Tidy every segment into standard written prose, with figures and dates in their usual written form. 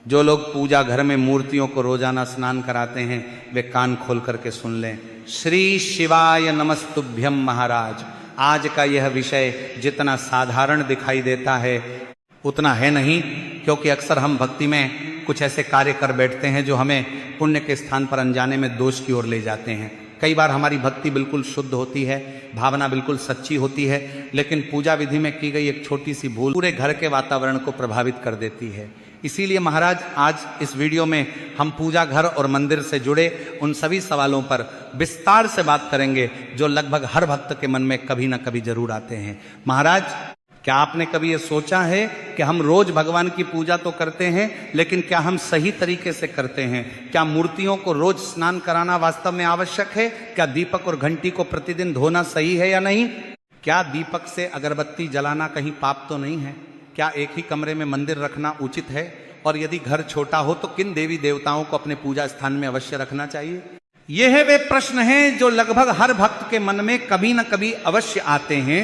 जो लोग पूजा घर में मूर्तियों को रोजाना स्नान कराते हैं वे कान खोल करके सुन लें। श्री शिवाय नमस्तुभ्यम महाराज। आज का यह विषय जितना साधारण दिखाई देता है उतना है नहीं, क्योंकि अक्सर हम भक्ति में कुछ ऐसे कार्य कर बैठते हैं जो हमें पुण्य के स्थान पर अनजाने में दोष की ओर ले जाते हैं। कई बार हमारी भक्ति बिल्कुल शुद्ध होती है, भावना बिल्कुल सच्ची होती है, लेकिन पूजा विधि में की गई एक छोटी सी भूल पूरे घर के वातावरण को प्रभावित कर देती है। इसीलिए महाराज आज इस वीडियो में हम पूजा घर और मंदिर से जुड़े उन सभी सवालों पर विस्तार से बात करेंगे जो लगभग हर भक्त के मन में कभी ना कभी जरूर आते हैं। महाराज, क्या आपने कभी ये सोचा है कि हम रोज भगवान की पूजा तो करते हैं, लेकिन क्या हम सही तरीके से करते हैं? क्या मूर्तियों को रोज स्नान कराना वास्तव में आवश्यक है? क्या दीपक और घंटी को प्रतिदिन धोना सही है या नहीं? क्या दीपक से अगरबत्ती जलाना कहीं पाप तो नहीं है? क्या एक ही कमरे में मंदिर रखना उचित है? और यदि घर छोटा हो तो किन देवी देवताओं को अपने पूजा स्थान में अवश्य रखना चाहिए? यह वे प्रश्न हैं जो लगभग हर भक्त के मन में कभी न कभी अवश्य आते हैं,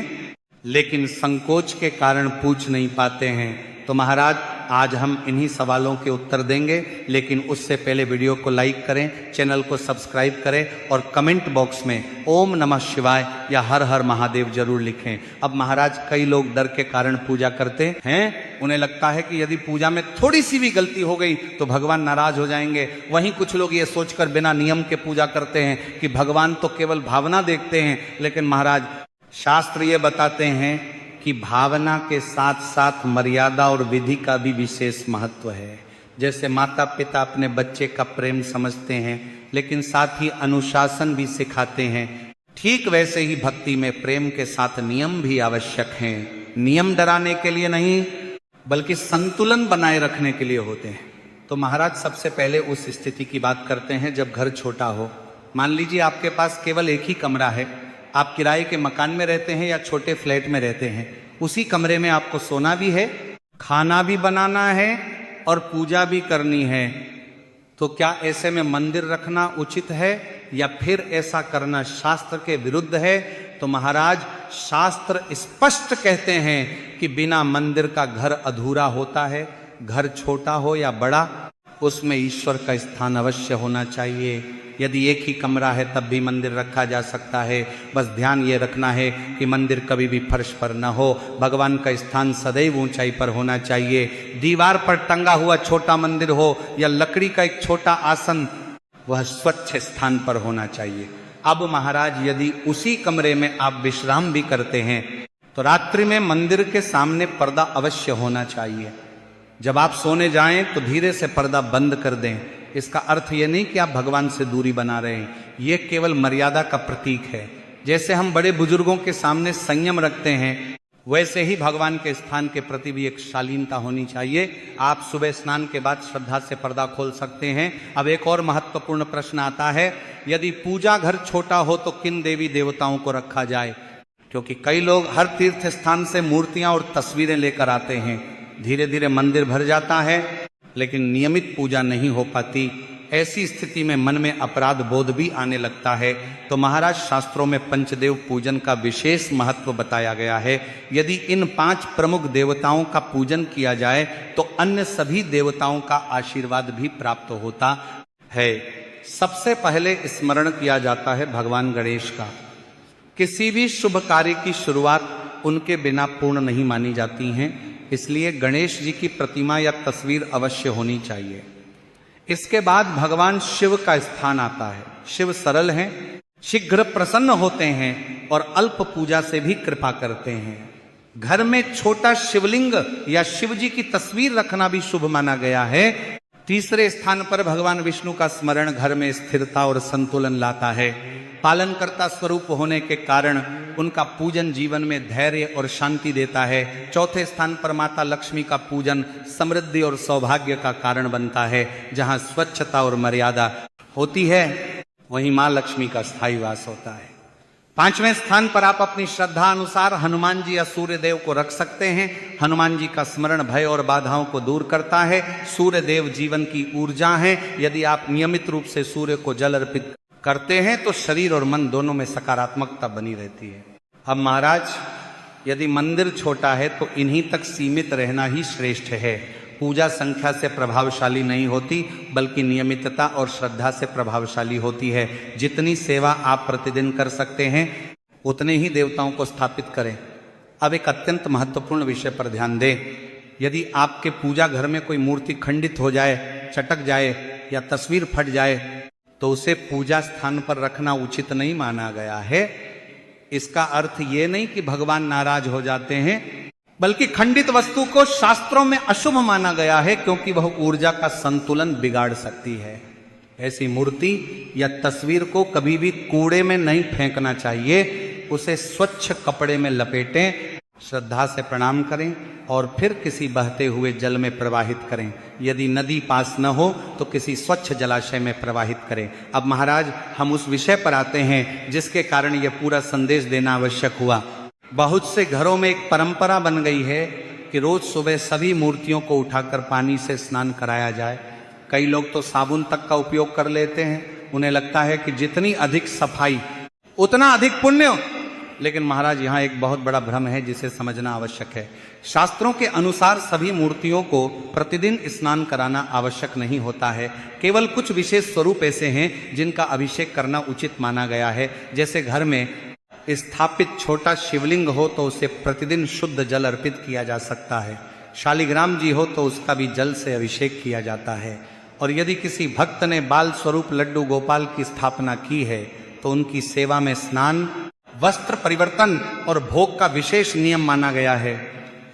लेकिन संकोच के कारण पूछ नहीं पाते हैं। तो महाराज, आज हम इन्हीं सवालों के उत्तर देंगे, लेकिन उससे पहले वीडियो को लाइक करें, चैनल को सब्सक्राइब करें और कमेंट बॉक्स में ओम नमः शिवाय या हर हर महादेव जरूर लिखें। अब महाराज, कई लोग डर के कारण पूजा करते हैं। उन्हें लगता है कि यदि पूजा में थोड़ी सी भी गलती हो गई तो भगवान नाराज हो जाएंगे। वहीं कुछ लोग ये सोचकर बिना नियम के पूजा करते हैं कि भगवान तो केवल भावना देखते हैं। लेकिन महाराज, शास्त्र ये बताते हैं कि भावना के साथ साथ मर्यादा और विधि का भी विशेष महत्व है। जैसे माता पिता अपने बच्चे का प्रेम समझते हैं, लेकिन साथ ही अनुशासन भी सिखाते हैं, ठीक वैसे ही भक्ति में प्रेम के साथ नियम भी आवश्यक हैं। नियम डराने के लिए नहीं, बल्कि संतुलन बनाए रखने के लिए होते हैं। तो महाराज, सबसे पहले उस स्थिति की बात करते हैं जब घर छोटा हो। मान लीजिए आपके पास केवल एक ही कमरा है, आप किराए के मकान में रहते हैं या छोटे फ्लैट में रहते हैं। उसी कमरे में आपको सोना भी है, खाना भी बनाना है और पूजा भी करनी है। तो क्या ऐसे में मंदिर रखना उचित है या फिर ऐसा करना शास्त्र के विरुद्ध है? तो महाराज, शास्त्र स्पष्ट कहते हैं कि बिना मंदिर का घर अधूरा होता है। घर छोटा हो या बड़ा, उसमें ईश्वर का स्थान अवश्य होना चाहिए। यदि एक ही कमरा है तब भी मंदिर रखा जा सकता है। बस ध्यान ये रखना है कि मंदिर कभी भी फर्श पर न हो। भगवान का स्थान सदैव ऊंचाई पर होना चाहिए। दीवार पर टंगा हुआ छोटा मंदिर हो या लकड़ी का एक छोटा आसन, वह स्वच्छ स्थान पर होना चाहिए। अब महाराज, यदि उसी कमरे में आप विश्राम भी करते हैं तो रात्रि में मंदिर के सामने पर्दा अवश्य होना चाहिए। जब आप सोने जाएं तो धीरे से पर्दा बंद कर दें। इसका अर्थ ये नहीं कि आप भगवान से दूरी बना रहे हैं, ये केवल मर्यादा का प्रतीक है। जैसे हम बड़े बुजुर्गों के सामने संयम रखते हैं, वैसे ही भगवान के स्थान के प्रति भी एक शालीनता होनी चाहिए। आप सुबह स्नान के बाद श्रद्धा से पर्दा खोल सकते हैं। अब एक और महत्वपूर्ण प्रश्न आता है, यदि पूजा घर छोटा हो तो किन देवी देवताओं को रखा जाए? क्योंकि कई लोग हर तीर्थ स्थान से मूर्तियां और तस्वीरें लेकर आते हैं। धीरे धीरे मंदिर भर जाता है, लेकिन नियमित पूजा नहीं हो पाती। ऐसी स्थिति में मन में अपराध बोध भी आने लगता है। तो महाराज, शास्त्रों में पंचदेव पूजन का विशेष महत्व बताया गया है। यदि इन 5 प्रमुख देवताओं का पूजन किया जाए तो अन्य सभी देवताओं का आशीर्वाद भी प्राप्त होता है। सबसे पहले स्मरण किया जाता है भगवान गणेश का। किसी भी शुभ कार्य की शुरुआत उनके बिना पूर्ण नहीं मानी जाती हैं, इसलिए गणेश जी की प्रतिमा या तस्वीर अवश्य होनी चाहिए। इसके बाद भगवान शिव का स्थान आता है। शिव सरल हैं, शीघ्र प्रसन्न होते हैं और अल्प पूजा से भी कृपा करते हैं। घर में छोटा शिवलिंग या शिव जी की तस्वीर रखना भी शुभ माना गया है। तीसरे स्थान पर भगवान विष्णु का स्मरण घर में स्थिरता और संतुलन लाता है। पालनकर्ता स्वरूप होने के कारण उनका पूजन जीवन में धैर्य और शांति देता है। चौथे स्थान पर माता लक्ष्मी का पूजन समृद्धि और सौभाग्य का कारण बनता है। जहाँ स्वच्छता और मर्यादा होती है, वहीं माँ लक्ष्मी का स्थायी वास होता है। 5वें स्थान पर आप अपनी श्रद्धा अनुसार हनुमान जी या सूर्य देव को रख सकते हैं। हनुमान जी का स्मरण भय और बाधाओं को दूर करता है। सूर्य देव जीवन की ऊर्जा है। यदि आप नियमित रूप से सूर्य को जल अर्पित करते हैं तो शरीर और मन दोनों में सकारात्मकता बनी रहती है। अब महाराज, यदि मंदिर छोटा है तो इन्हीं तक सीमित रहना ही श्रेष्ठ है। पूजा संख्या से प्रभावशाली नहीं होती, बल्कि नियमितता और श्रद्धा से प्रभावशाली होती है। जितनी सेवा आप प्रतिदिन कर सकते हैं उतने ही देवताओं को स्थापित करें। अब एक अत्यंत महत्वपूर्ण विषय पर ध्यान दें। यदि आपके पूजा घर में कोई मूर्ति खंडित हो जाए, चटक जाए या तस्वीर फट जाए तो उसे पूजा स्थान पर रखना उचित नहीं माना गया है। इसका अर्थ ये नहीं कि भगवान नाराज हो जाते हैं, बल्कि खंडित वस्तु को शास्त्रों में अशुभ माना गया है, क्योंकि वह ऊर्जा का संतुलन बिगाड़ सकती है। ऐसी मूर्ति या तस्वीर को कभी भी कूड़े में नहीं फेंकना चाहिए, उसे स्वच्छ कपड़े में लपेटें, श्रद्धा से प्रणाम करें और फिर किसी बहते हुए जल में प्रवाहित करें। यदि नदी पास न हो तो किसी स्वच्छ जलाशय में प्रवाहित करें। अब महाराज, हम उस विषय पर आते हैं जिसके कारण यह पूरा संदेश देना आवश्यक हुआ। बहुत से घरों में एक परंपरा बन गई है कि रोज सुबह सभी मूर्तियों को उठाकर पानी से स्नान कराया जाए। कई लोग तो साबुन तक का उपयोग कर लेते हैं। उन्हें लगता है कि जितनी अधिक सफाई उतना अधिक पुण्य। लेकिन महाराज, यहाँ एक बहुत बड़ा भ्रम है जिसे समझना आवश्यक है। शास्त्रों के अनुसार सभी मूर्तियों को प्रतिदिन स्नान कराना आवश्यक नहीं होता है। केवल कुछ विशेष स्वरूप ऐसे हैं जिनका अभिषेक करना उचित माना गया है। जैसे घर में स्थापित छोटा शिवलिंग हो तो उसे प्रतिदिन शुद्ध जल अर्पित किया जा सकता है। शालिग्राम जी हो तो उसका भी जल से अभिषेक किया जाता है। और यदि किसी भक्त ने बाल स्वरूप लड्डू गोपाल की स्थापना की है तो उनकी सेवा में स्नान, वस्त्र परिवर्तन और भोग का विशेष नियम माना गया है।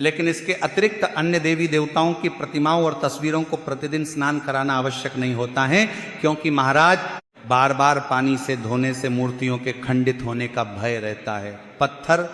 लेकिन इसके अतिरिक्त अन्य देवी देवताओं की प्रतिमाओं और तस्वीरों को प्रतिदिन स्नान कराना आवश्यक नहीं होता है, क्योंकि महाराज, बार बार पानी से धोने से मूर्तियों के खंडित होने का भय रहता है। पत्थर,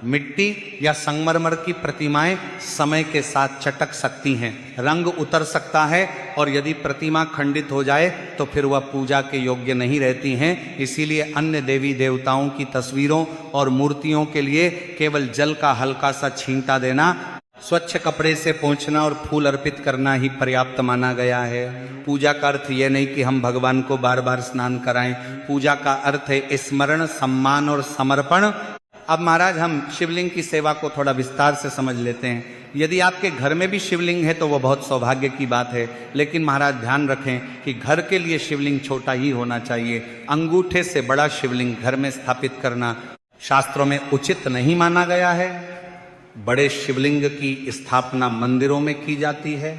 मिट्टी या संगमरमर की प्रतिमाएं समय के साथ चटक सकती हैं, रंग उतर सकता है, और यदि प्रतिमा खंडित हो जाए तो फिर वह पूजा के योग्य नहीं रहती हैं। इसीलिए अन्य देवी देवताओं की तस्वीरों और मूर्तियों के लिए केवल जल का हल्का सा छींटा देना, स्वच्छ कपड़े से पोंछना और फूल अर्पित करना ही पर्याप्त माना गया है। पूजा का अर्थ यह नहीं कि हम भगवान को बार बार स्नान कराएं। पूजा का अर्थ है स्मरण, सम्मान और समर्पण। अब महाराज, हम शिवलिंग की सेवा को थोड़ा विस्तार से समझ लेते हैं। यदि आपके घर में भी शिवलिंग है तो वह बहुत सौभाग्य की बात है। लेकिन महाराज, ध्यान रखें कि घर के लिए शिवलिंग छोटा ही होना चाहिए। अंगूठे से बड़ा शिवलिंग घर में स्थापित करना शास्त्रों में उचित नहीं माना गया है। बड़े शिवलिंग की स्थापना मंदिरों में की जाती है,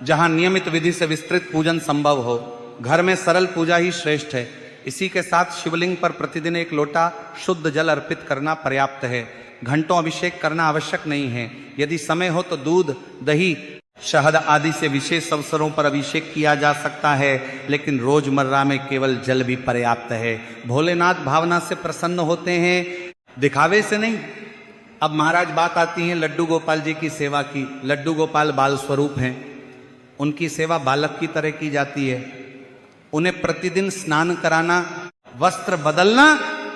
जहां नियमित विधि से विस्तृत पूजन संभव हो। घर में सरल पूजा ही श्रेष्ठ है। इसी के साथ शिवलिंग पर प्रतिदिन एक लोटा शुद्ध जल अर्पित करना पर्याप्त है। घंटों अभिषेक करना आवश्यक नहीं है। यदि समय हो तो दूध, दही, शहद आदि से विशेष अवसरों पर अभिषेक किया जा सकता है, लेकिन रोजमर्रा में केवल जल भी पर्याप्त है। भोलेनाथ भावना से प्रसन्न होते हैं, दिखावे से नहीं। अब महाराज, बात आती है लड्डू गोपाल जी की सेवा की। लड्डू गोपाल बाल स्वरूप हैं, उनकी सेवा बालक की तरह की जाती है। उन्हें प्रतिदिन स्नान कराना, वस्त्र बदलना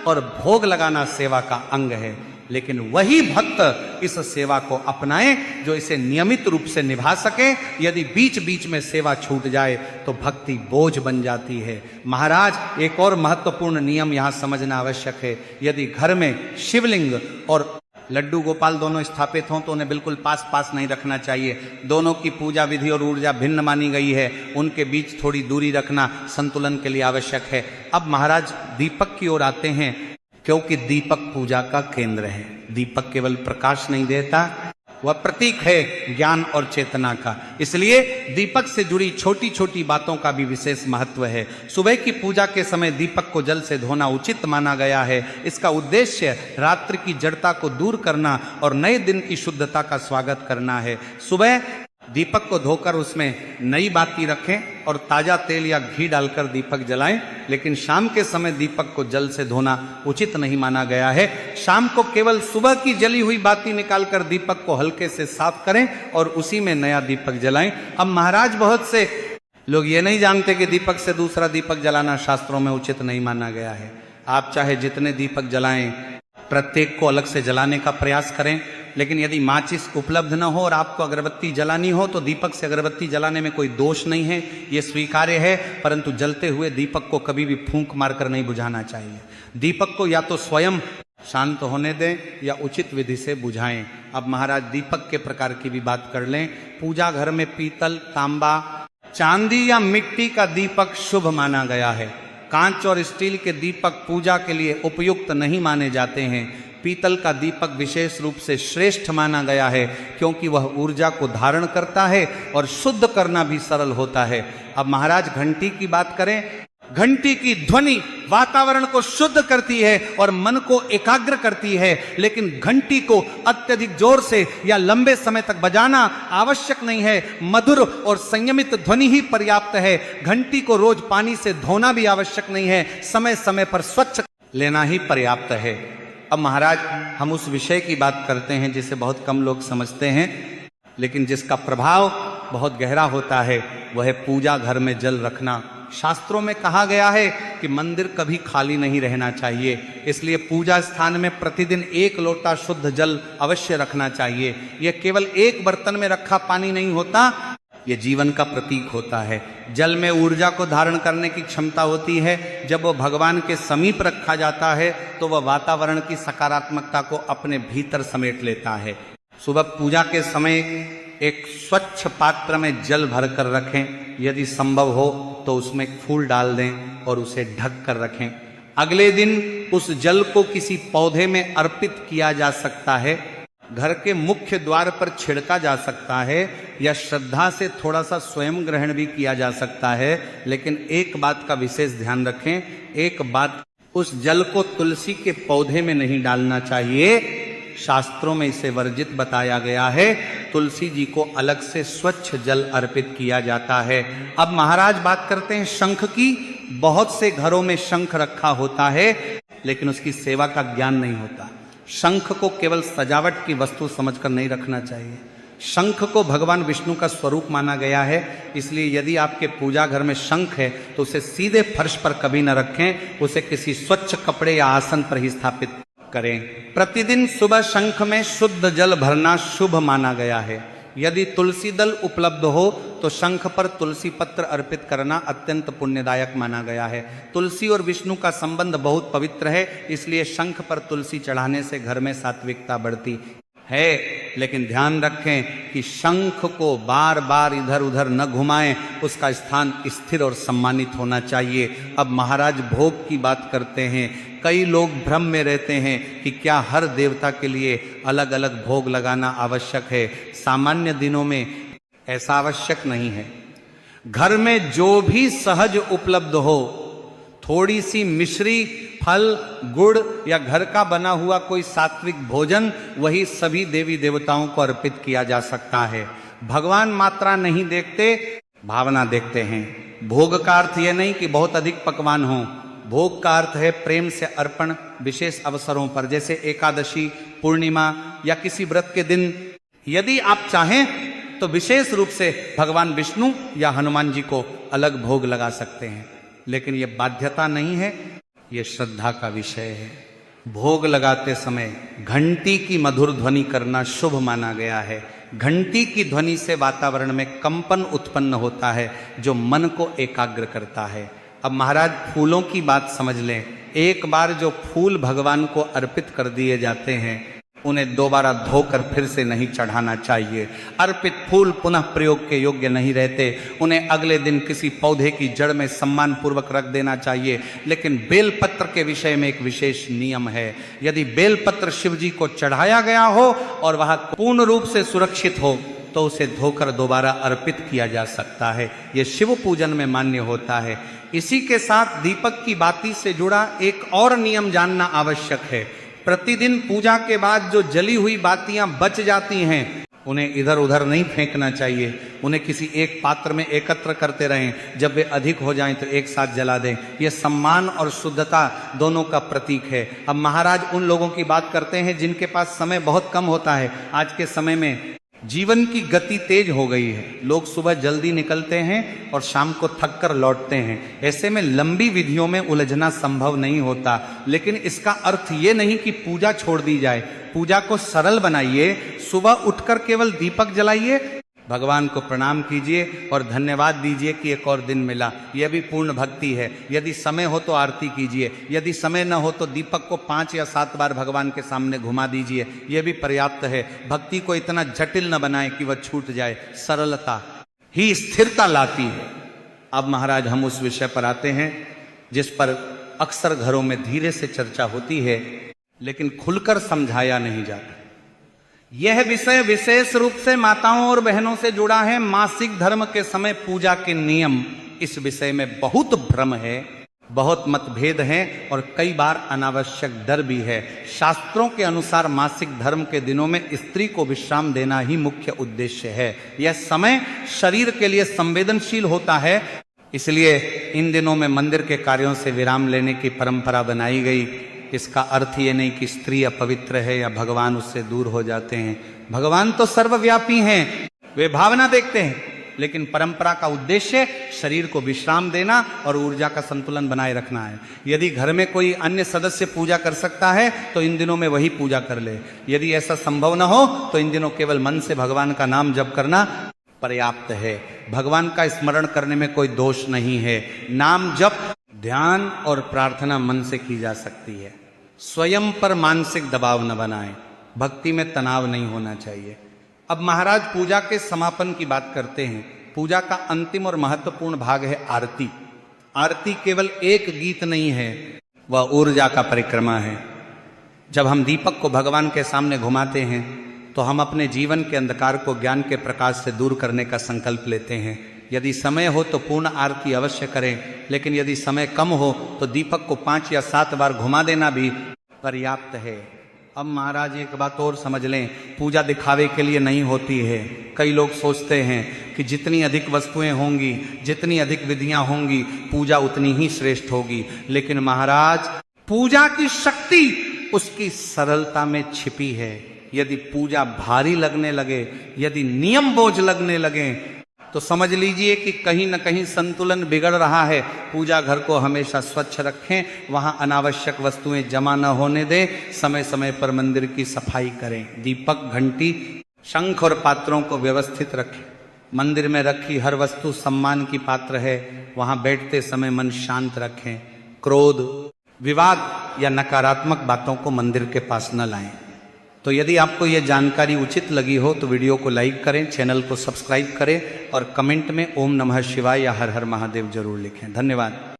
और भोग लगाना सेवा का अंग है। लेकिन वही भक्त इस सेवा को अपनाए जो इसे नियमित रूप से निभा सके। यदि बीच बीच में सेवा छूट जाए तो भक्ति बोझ बन जाती है। महाराज, एक और महत्वपूर्ण नियम यहाँ समझना आवश्यक है। यदि घर में शिवलिंग और लड्डू गोपाल दोनों स्थापित हों तो उन्हें बिल्कुल पास पास नहीं रखना चाहिए। दोनों की पूजा विधि और ऊर्जा भिन्न मानी गई है। उनके बीच थोड़ी दूरी रखना संतुलन के लिए आवश्यक है। अब महाराज, दीपक की ओर आते हैं, क्योंकि दीपक पूजा का केंद्र है। दीपक केवल प्रकाश नहीं देता, वह प्रतीक है ज्ञान और चेतना का। इसलिए दीपक से जुड़ी छोटी छोटी बातों का भी विशेष महत्व है। सुबह की पूजा के समय दीपक को जल से धोना उचित माना गया है। इसका उद्देश्य रात्रि की जड़ता को दूर करना और नए दिन की शुद्धता का स्वागत करना है। सुबह दीपक को धोकर उसमें नई बाती रखें और ताजा तेल या घी डालकर दीपक जलाएं। लेकिन शाम के समय दीपक को जल से धोना उचित नहीं माना गया है। शाम को केवल सुबह की जली हुई बाती निकालकर दीपक को हल्के से साफ करें और उसी में नया दीपक जलाएं। अब महाराज, बहुत से लोग ये नहीं जानते कि दीपक से दूसरा दीपक जलाना शास्त्रों में उचित नहीं माना गया है। आप चाहे जितने दीपक जलाएं, प्रत्येक को अलग से जलाने का प्रयास करें। लेकिन यदि माचिस उपलब्ध न हो और आपको अगरबत्ती जलानी हो तो दीपक से अगरबत्ती जलाने में कोई दोष नहीं है, ये स्वीकार्य है। परंतु जलते हुए दीपक को कभी भी फूंक मारकर नहीं बुझाना चाहिए। दीपक को या तो स्वयं शांत होने दें या उचित विधि से बुझाएं। अब महाराज दीपक के प्रकार की भी बात कर लें। पूजा घर में पीतल, तांबा, चांदी या मिट्टी का दीपक शुभ माना गया है। कांच और स्टील के दीपक पूजा के लिए उपयुक्त नहीं माने जाते हैं। पीतल का दीपक विशेष रूप से श्रेष्ठ माना गया है, क्योंकि वह ऊर्जा को धारण करता है और शुद्ध करना भी सरल होता है। अब महाराज घंटी की बात करें। घंटी की ध्वनि वातावरण को शुद्ध करती है और मन को एकाग्र करती है, लेकिन घंटी को अत्यधिक जोर से या लंबे समय तक बजाना आवश्यक नहीं है। मधुर और संयमित ध्वनि ही पर्याप्त है। घंटी को रोज पानी से धोना भी आवश्यक नहीं है, समय समय पर स्वच्छ लेना ही पर्याप्त है। अब महाराज हम उस विषय की बात करते हैं जिसे बहुत कम लोग समझते हैं, लेकिन जिसका प्रभाव बहुत गहरा होता है, वह है पूजा घर में जल रखना। शास्त्रों में कहा गया है कि मंदिर कभी खाली नहीं रहना चाहिए, इसलिए पूजा स्थान में प्रतिदिन 1 लोटा शुद्ध जल अवश्य रखना चाहिए। यह केवल एक बर्तन में रखा पानी नहीं होता, यह जीवन का प्रतीक होता है। जल में ऊर्जा को धारण करने की क्षमता होती है। जब वह भगवान के समीप रखा जाता है तो वह वातावरण की सकारात्मकता को अपने भीतर समेट लेता है। सुबह पूजा के समय एक स्वच्छ पात्र में जल भर कर रखें। यदि संभव हो तो उसमें एक फूल डाल दें और उसे ढक कर रखें। अगले दिन उस जल को किसी पौधे में अर्पित किया जा सकता है, घर के मुख्य द्वार पर छिड़का जा सकता है, या श्रद्धा से थोड़ा सा स्वयं ग्रहण भी किया जा सकता है। लेकिन एक बात का विशेष ध्यान रखें, एक बात, उस जल को तुलसी के पौधे में नहीं डालना चाहिए। शास्त्रों में इसे वर्जित बताया गया है। तुलसी जी को अलग से स्वच्छ जल अर्पित किया जाता है। अब महाराज बात करते हैं शंख की। बहुत से घरों में शंख रखा होता है, लेकिन उसकी सेवा का ज्ञान नहीं होता। शंख को केवल सजावट की वस्तु समझकर नहीं रखना चाहिए। शंख को भगवान विष्णु का स्वरूप माना गया है, इसलिए यदि आपके पूजा घर में शंख है तो उसे सीधे फर्श पर कभी न रखें, उसे किसी स्वच्छ कपड़े या आसन पर ही स्थापित करें। प्रतिदिन सुबह शंख में शुद्ध जल भरना शुभ माना गया है। यदि तुलसी दल उपलब्ध हो तो शंख पर तुलसी पत्र अर्पित करना अत्यंत पुण्यदायक माना गया है। तुलसी और विष्णु का संबंध बहुत पवित्र है, इसलिए शंख पर तुलसी चढ़ाने से घर में सात्विकता बढ़ती है। लेकिन ध्यान रखें कि शंख को बार बार इधर उधर न घुमाएं, उसका स्थान स्थिर और सम्मानित होना चाहिए। अब महाराज भोग की बात करते हैं। कई लोग भ्रम में रहते हैं कि क्या हर देवता के लिए अलग अलग भोग लगाना आवश्यक है। सामान्य दिनों में ऐसा आवश्यक नहीं है। घर में जो भी सहज उपलब्ध हो, थोड़ी सी मिश्री, फल, गुड़ या घर का बना हुआ कोई सात्विक भोजन, वही सभी देवी देवताओं को अर्पित किया जा सकता है। भगवान मात्रा नहीं देखते, भावना देखते हैं। भोग का अर्थ यह नहीं कि बहुत अधिक पकवान हो। भोग का अर्थ है प्रेम से अर्पण विशेष अवसरों पर, जैसे एकादशी, पूर्णिमा या किसी व्रत के दिन। यदि आप चाहें तो विशेष रूप से भगवान विष्णु या हनुमान जी को अलग भोग लगा सकते हैं, लेकिन यह बाध्यता नहीं है, यह श्रद्धा का विषय है। भोग लगाते समय घंटी की मधुर ध्वनि करना शुभ माना गया है। घंटी की ध्वनि से वातावरण में कंपन उत्पन्न होता है, जो मन को एकाग्र करता है। अब महाराज फूलों की बात समझ लें। एक बार जो फूल भगवान को अर्पित कर दिए जाते हैं, उन्हें दोबारा धोकर फिर से नहीं चढ़ाना चाहिए। अर्पित फूल पुनः प्रयोग के योग्य नहीं रहते, उन्हें अगले दिन किसी पौधे की जड़ में सम्मान पूर्वक रख देना चाहिए। लेकिन बेलपत्र के विषय में एक विशेष नियम है। यदि बेलपत्र शिव जी को चढ़ाया गया हो और वह पूर्ण रूप से सुरक्षित हो तो उसे धोकर दोबारा अर्पित किया जा सकता है। यह शिव पूजन में मान्य होता है। इसी के साथ दीपक की बाती से जुड़ा एक और नियम जानना आवश्यक है। प्रतिदिन पूजा के बाद जो जली हुई बातियां बच जाती हैं, उन्हें इधर उधर नहीं फेंकना चाहिए। उन्हें किसी एक पात्र में एकत्र करते रहें। जब वे अधिक हो जाएं तो एक साथ जला दें। यह सम्मान और शुद्धता दोनों का प्रतीक है। अब महाराज उन लोगों की बात करते हैं जिनके पास समय बहुत कम होता है। आज के समय में जीवन की गति तेज हो गई है। लोग सुबह जल्दी निकलते हैं और शाम को थक कर लौटते हैं। ऐसे में लंबी विधियों में उलझना संभव नहीं होता। लेकिन इसका अर्थ ये नहीं कि पूजा छोड़ दी जाए। पूजा को सरल बनाइए। सुबह उठकर केवल दीपक जलाइए, भगवान को प्रणाम कीजिए और धन्यवाद दीजिए कि एक और दिन मिला। यह भी पूर्ण भक्ति है। यदि समय हो तो आरती कीजिए, यदि समय न हो तो दीपक को 5 या 7 बार भगवान के सामने घुमा दीजिए, यह भी पर्याप्त है। भक्ति को इतना जटिल न बनाए कि वह छूट जाए। सरलता ही स्थिरता लाती है। अब महाराज हम उस विषय पर आते हैं जिस पर अक्सर घरों में धीरे से चर्चा होती है लेकिन खुलकर समझाया नहीं जाता। यह विषय विशेष रूप से माताओं और बहनों से जुड़ा है। मासिक धर्म के समय पूजा के नियम, इस विषय में बहुत भ्रम है, बहुत मतभेद हैं और कई बार अनावश्यक डर भी है। शास्त्रों के अनुसार मासिक धर्म के दिनों में स्त्री को विश्राम देना ही मुख्य उद्देश्य है। यह समय शरीर के लिए संवेदनशील होता है, इसलिए इन दिनों में मंदिर के कार्यों से विराम लेने की परंपरा बनाई गई। इसका अर्थ ये नहीं कि स्त्री अपवित्र है या भगवान उससे दूर हो जाते हैं। भगवान तो सर्वव्यापी हैं, वे भावना देखते हैं, लेकिन परंपरा का उद्देश्य शरीर को विश्राम देना और ऊर्जा का संतुलन बनाए रखना है। यदि घर में कोई अन्य सदस्य पूजा कर सकता है तो इन दिनों में वही पूजा कर ले। यदि ऐसा संभव न हो तो इन दिनों केवल मन से भगवान का नाम जप करना पर्याप्त है। भगवान का स्मरण करने में कोई दोष नहीं है। नाम जप, ध्यान और प्रार्थना मन से की जा सकती है। स्वयं पर मानसिक दबाव न बनाएं। भक्ति में तनाव नहीं होना चाहिए। अब महाराज पूजा के समापन की बात करते हैं। पूजा का अंतिम और महत्वपूर्ण भाग है आरती। आरती केवल एक गीत नहीं है, वह ऊर्जा का परिक्रमा है। जब हम दीपक को भगवान के सामने घुमाते हैं तो हम अपने जीवन के अंधकार को ज्ञान के प्रकाश से दूर करने का संकल्प लेते हैं। यदि समय हो तो पूर्ण आरती अवश्य करें, लेकिन यदि समय कम हो तो दीपक को 5 या 7 बार घुमा देना भी पर्याप्त है। अब महाराज एक बात और समझ लें, पूजा दिखावे के लिए नहीं होती है। कई लोग सोचते हैं कि जितनी अधिक वस्तुएं होंगी, जितनी अधिक विधियां होंगी, पूजा उतनी ही श्रेष्ठ होगी। लेकिन महाराज पूजा की शक्ति उसकी सरलता में छिपी है। यदि पूजा भारी लगने लगे, यदि नियम बोझ लगने लगे तो समझ लीजिए कि कहीं न कहीं संतुलन बिगड़ रहा है। पूजा घर को हमेशा स्वच्छ रखें, वहां अनावश्यक वस्तुएं जमा न होने दें। समय समय पर मंदिर की सफाई करें। दीपक, घंटी, शंख और पात्रों को व्यवस्थित रखें। मंदिर में रखी हर वस्तु सम्मान की पात्र है। वहां बैठते समय मन शांत रखें। क्रोध, विवाद या नकारात्मक बातों को मंदिर के पास न लाएं। तो यदि आपको यह जानकारी उचित लगी हो तो वीडियो को लाइक करें, चैनल को सब्सक्राइब करें और कमेंट में ओम नमः शिवाय या हर हर महादेव जरूर लिखें। धन्यवाद।